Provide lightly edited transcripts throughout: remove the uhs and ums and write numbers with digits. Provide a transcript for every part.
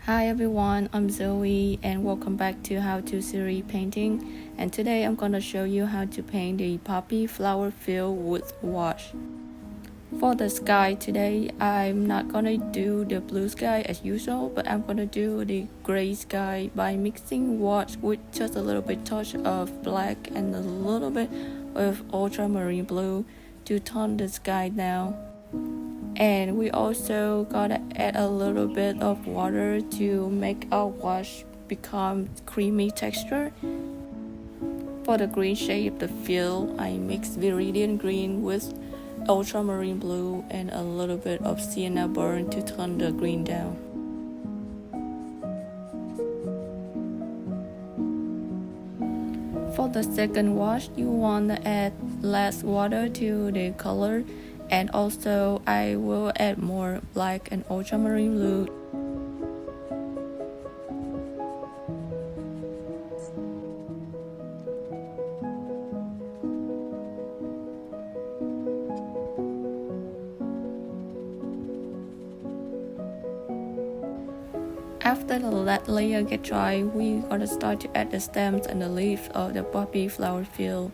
Hi everyone, I'm Zoe and welcome back to How to Series Painting, and today I'm gonna show you how to paint the poppy flower field with gouache. For the sky today, I'm not gonna do the blue sky as usual, but I'm gonna do the gray sky by mixing gouache with just a little bit touch of black and a little bit of ultramarine blue to tone the sky down. And we also gotta add a little bit of water to make our gouache become creamy texture. For the green shade of the field, I mix viridian green with ultramarine blue and a little bit of sienna burn to tone the green down. For the second wash, you want to add less water to the color, and also I will add more black and ultramarine blue. After the layer get dry, we gotta start to add the stems and the leaves of the poppy flower field.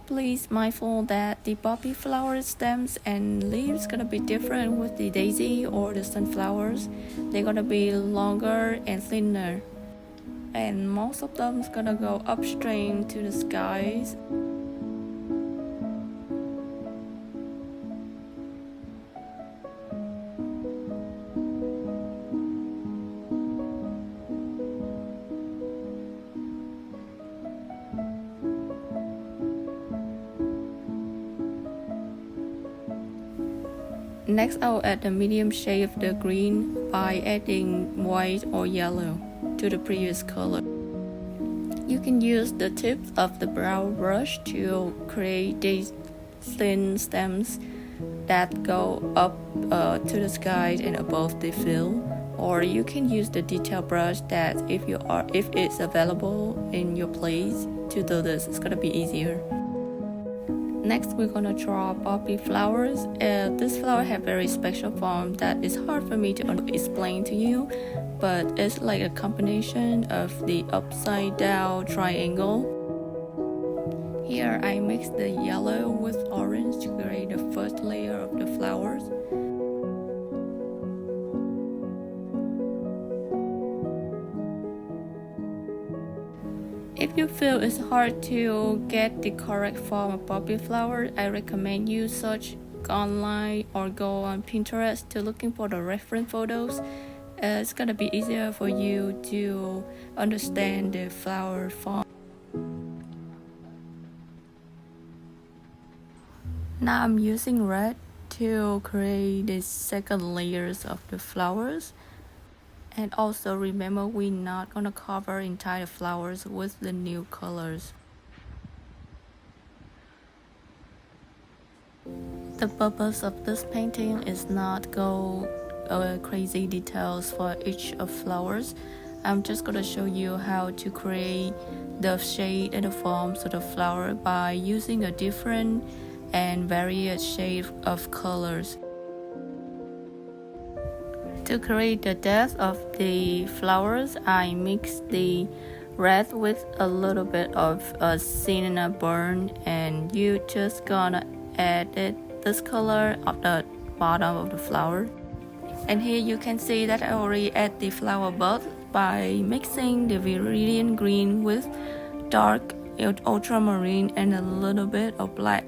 Please mindful that the poppy flower stems and leaves gonna be different with the daisy or the sunflowers. They're gonna be longer and thinner, and most of them is gonna go upstream to the skies. Next, I'll add the medium shade of the green by adding white or yellow to the previous color. You can use the tips of the brown brush to create these thin stems that go up to the sky and above the field, or you can use the detail brush that if it's available in your place to do this, it's gonna be easier. Next, we're gonna draw poppy flowers. This flower have very special form that is hard for me to explain to you, but it's like a combination of the upside down triangle. Here I mix the yellow with orange to create the first layer of the flowers. If you feel it's hard to get the correct form of poppy flower, I recommend you search online or go on Pinterest to looking for the reference photos. It's gonna be easier for you to understand the flower form. Now I'm using red to create the second layers of the flowers. And also remember, we're not gonna cover entire flowers with the new colors. The purpose of this painting is not go crazy details for each of flowers. I'm just gonna show you how to create the shade and the forms of the flower by using a different and various shade of colors. To create the depth of the flowers, I mix the red with a little bit of sienna burn, and you just gonna add this color at the bottom of the flower. And here you can see that I already add the flower bud by mixing the viridian green with dark ultramarine and a little bit of black.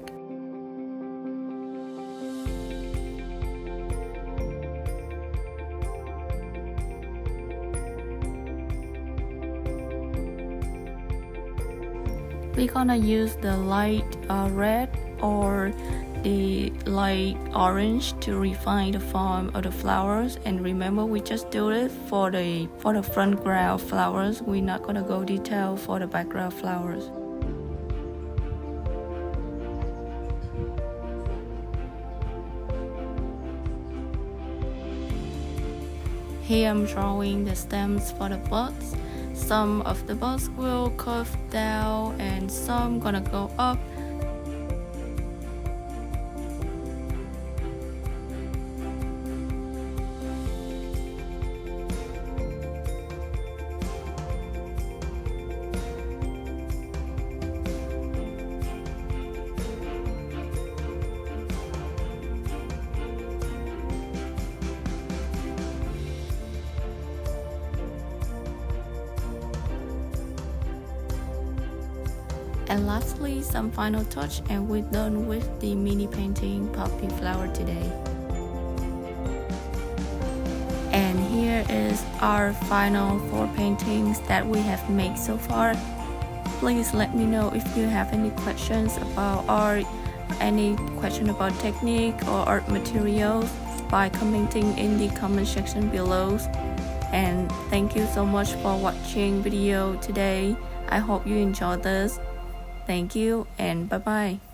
We're gonna use the light red or the light orange to refine the form of the flowers. And remember, we just do it for the front ground flowers. We're not gonna go detail for the background flowers. Here I'm drawing the stems for the buds. Some of the buds will curve down and some gonna go up. And lastly, some final touch, and we're done with the mini painting Poppy flower today. And here is our final 4 paintings that we have made so far. Please let me know if you have any questions about art, any question about technique or art materials by commenting in the comment section below. And thank you so much for watching video today. I hope you enjoyed this. Thank you and bye bye.